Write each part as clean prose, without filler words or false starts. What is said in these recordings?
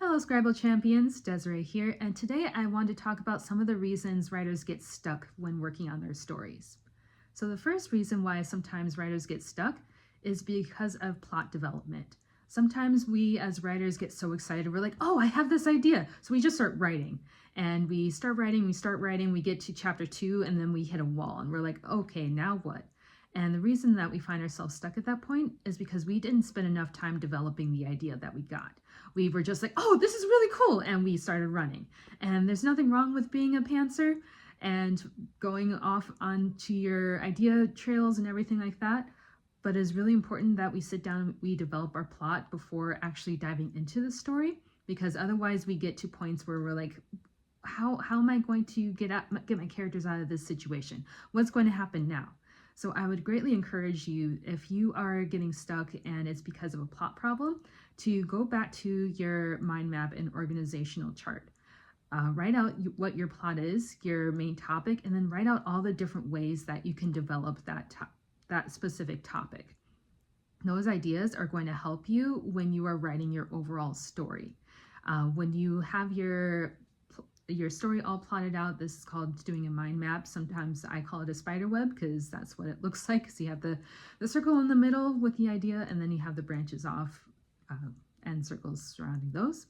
Hello Scribble Champions, Desiree here, and today I want to talk about some of the reasons writers get stuck when working on their stories. So the first reason why sometimes writers get stuck is because of plot development. Sometimes we as writers get so excited, we're like, oh, I have this idea. So we just start writing, and we start writing, we get to chapter 2, and then we hit a wall, and we're like, okay, now what? And the reason that we find ourselves stuck at that point is because we didn't spend enough time developing the idea that we got. We were just like, oh, this is really cool, and we started running. And there's nothing wrong with being a pantser and going off onto your idea trails and everything like that, but it's really important that we sit down and we develop our plot before actually diving into the story, because otherwise we get to points where we're like, how am I going to get my characters out of this situation? What's going to happen now? So I would greatly encourage you, if you are getting stuck and it's because of a plot problem, to go back to your mind map and organizational chart. Write out what your plot is, your main topic, and then write out all the different ways that you can develop that specific topic. Those ideas are going to help you when you are writing your overall story. When you have your story all plotted out, this is called doing a mind map. Sometimes I call it a spider web because that's what it looks like. So you have the circle in the middle with the idea, and then you have the branches off and circles surrounding those.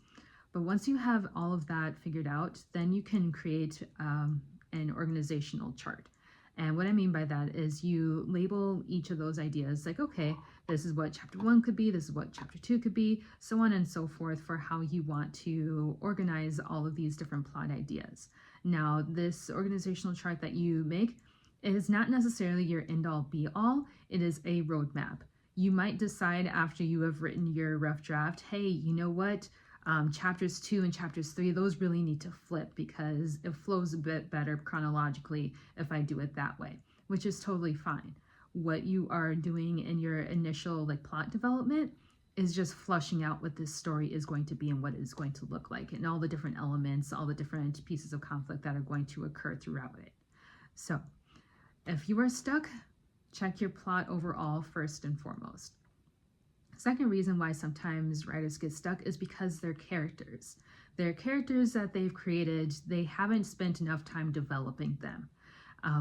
But once you have all of that figured out, then you can create an organizational chart. And what I mean by that is you label each of those ideas like, okay, this is what chapter 1 could be, this is what chapter 2 could be, so on and so forth, for how you want to organize all of these different plot ideas. Now, this organizational chart that you make is not necessarily your end-all be-all, it is a roadmap. You might decide after you have written your rough draft, hey, you know what? Chapters 2 and chapters 3, those really need to flip because it flows a bit better chronologically if I do it that way, which is totally fine. What you are doing in your initial plot development is just flushing out what this story is going to be and what it's going to look like, and all the different elements, all the different pieces of conflict that are going to occur throughout it. So if you are stuck, check your plot overall first and foremost. Second reason why sometimes writers get stuck is because they're characters. They're characters that they've created, they haven't spent enough time developing them.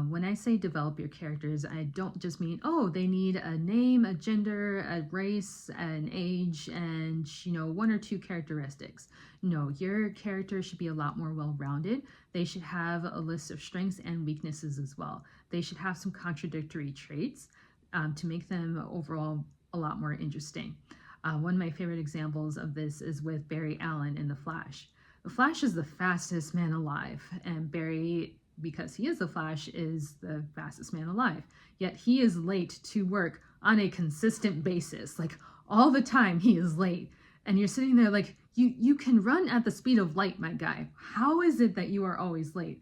When I say develop your characters, I don't just mean, oh, they need a name, a gender, a race, an age, and 1 or 2 characteristics. No, your character should be a lot more well-rounded. They should have a list of strengths and weaknesses as well. They should have some contradictory traits to make them overall a lot more interesting. One of my favorite examples of this is with Barry Allen in The Flash. The Flash is the fastest man alive, and Barry, because he is the Flash, is the fastest man alive. Yet he is late to work on a consistent basis. All the time he is late. And you're sitting there like, you can run at the speed of light, my guy. How is it that you are always late?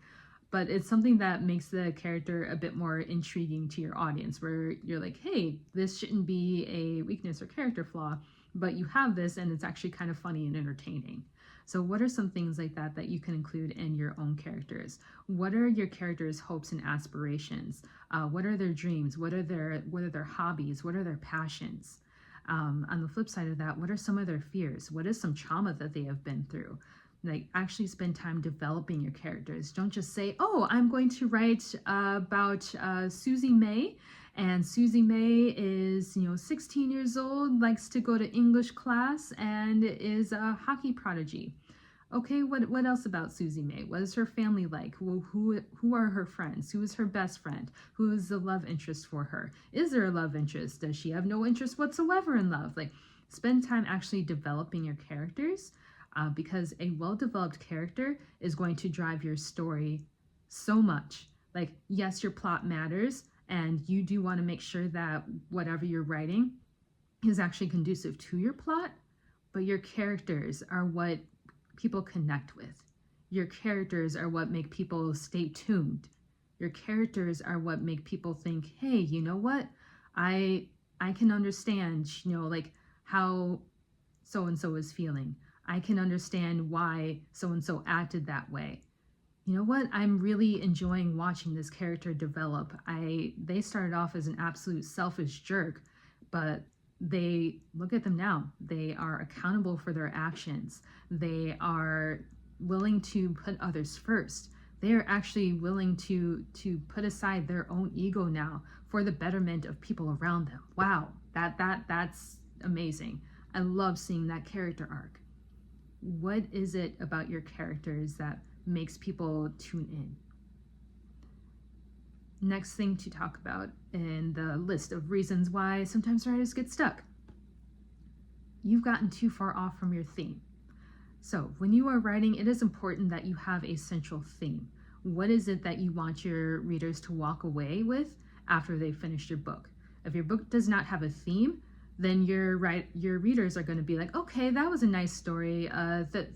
But it's something that makes the character a bit more intriguing to your audience, where you're like, hey, this shouldn't be a weakness or character flaw, but you have this and it's actually kind of funny and entertaining. So what are some things like that that you can include in your own characters? What are your characters' hopes and aspirations? What are their dreams? What are their hobbies? What are their passions? On the flip side of that, what are some of their fears? What is some trauma that they have been through? Actually spend time developing your characters. Don't just say, oh, I'm going to write about Susie May, and Susie May is 16 years old, likes to go to English class, and is a hockey prodigy. Okay, what else about Susie May? What is her family like? Well, who are her friends? Who is her best friend? Who is the love interest for her? Is there a love interest? Does she have no interest whatsoever in love? Spend time actually developing your characters. Because a well-developed character is going to drive your story so much. Yes, your plot matters, and you do want to make sure that whatever you're writing is actually conducive to your plot, but your characters are what people connect with. Your characters are what make people stay tuned. Your characters are what make people think, hey, you know what? I can understand, how so-and-so is feeling. I can understand why so-and-so acted that way. You know what? I'm really enjoying watching this character develop. They started off as an absolute selfish jerk, but They look at them now. They are accountable for their actions. They are willing to put others first. They are actually willing to put aside their own ego now for the betterment of people around them. Wow, that's amazing. I love seeing that character arc. What is it about your characters that makes people tune in? Next thing to talk about in the list of reasons why sometimes writers get stuck. You've gotten too far off from your theme. So when you are writing, it is important that you have a central theme. What is it that you want your readers to walk away with after they've finished your book? If your book does not have a theme, then your readers are going to be like, okay, that was a nice story.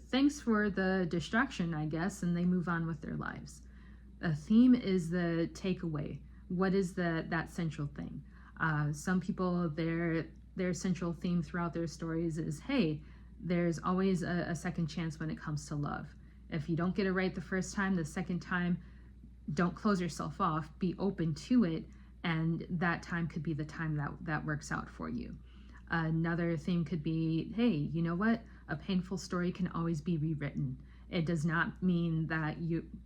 Thanks for the distraction, I guess, and they move on with their lives. A theme is the takeaway. What is that central thing? Some people, their central theme throughout their stories is, hey, there's always a second chance when it comes to love. If you don't get it right the first time, the second time, don't close yourself off. Be open to it, and that time could be the time that works out for you. Another theme could be, hey, you know what? A painful story can always be rewritten. It does not mean that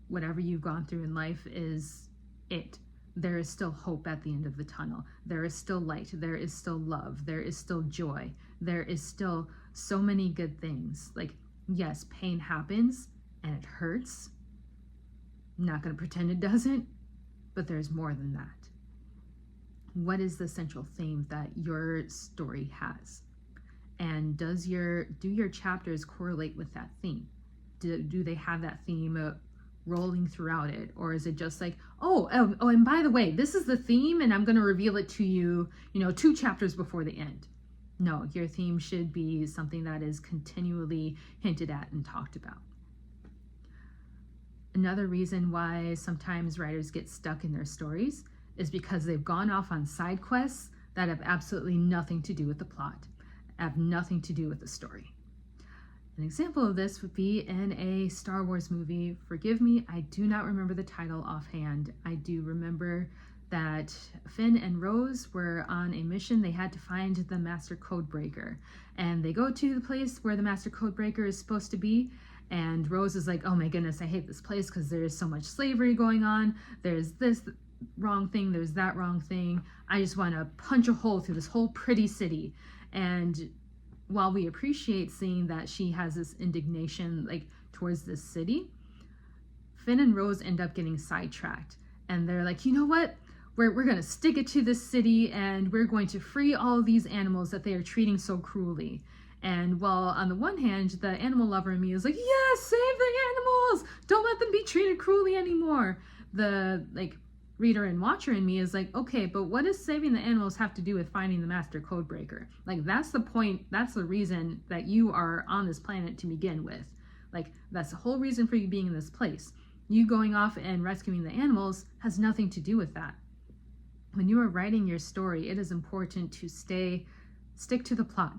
whatever you've gone through in life is it. There is still hope at the end of the tunnel. There is still light. There is still love. There is still joy. There is still so many good things. Like, yes, pain happens and it hurts. I'm not going to pretend it doesn't, but there's more than that. What is the central theme that your story has? And do your chapters correlate with that theme? Do they have that theme rolling throughout it? Or is it just like, oh, and by the way, this is the theme and I'm going to reveal it to you, 2 chapters before the end? No, your theme should be something that is continually hinted at and talked about. Another reason why sometimes writers get stuck in their stories is because they've gone off on side quests that have absolutely nothing to do with the plot, have nothing to do with the story. An example of this would be in a Star Wars movie. Forgive me, I do not remember the title offhand. I do remember that Finn and Rose were on a mission. They had to find the Master Codebreaker. And they go to the place where the Master Codebreaker is supposed to be. And Rose is like, oh my goodness, I hate this place because there is so much slavery going on. There's this wrong thing, there's that wrong thing. I just want to punch a hole through this whole pretty city. And while we appreciate seeing that she has this indignation towards this city, Finn and Rose end up getting sidetracked. And they're like, you know what? We're going to stick it to this city and we're going to free all of these animals that they are treating so cruelly. And while on the one hand, the animal lover in me is like, yes, save the animals! Don't let them be treated cruelly anymore. The reader and watcher in me is like, okay, but what does saving the animals have to do with finding the Master Codebreaker? That's the point. That's the reason that you are on this planet to begin with. That's the whole reason for you being in this place. You going off and rescuing the animals has nothing to do with that. When you are writing your story, it is important to stick to the plot.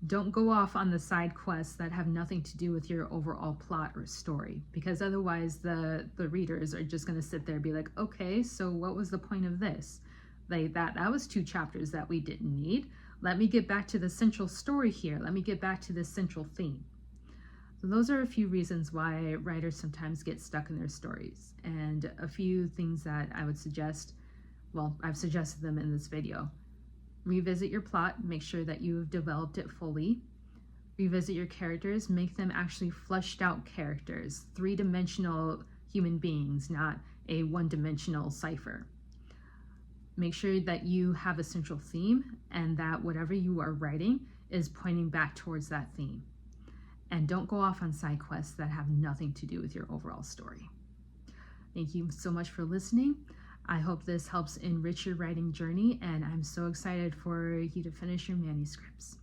Don't go off on the side quests that have nothing to do with your overall plot or story, because otherwise the readers are just going to sit there and be like, okay, so what was the point of this? That was 2 chapters that we didn't need. Let me get back to the central story here. Let me get back to this central theme. So those are a few reasons why writers sometimes get stuck in their stories, and a few things that I would suggest. Well, I've suggested them in this video. Revisit your plot, make sure that you've developed it fully. Revisit your characters, make them actually fleshed out characters, 3-dimensional human beings, not a 1-dimensional cipher. Make sure that you have a central theme and that whatever you are writing is pointing back towards that theme. And don't go off on side quests that have nothing to do with your overall story. Thank you so much for listening. I hope this helps enrich your writing journey, and I'm so excited for you to finish your manuscripts.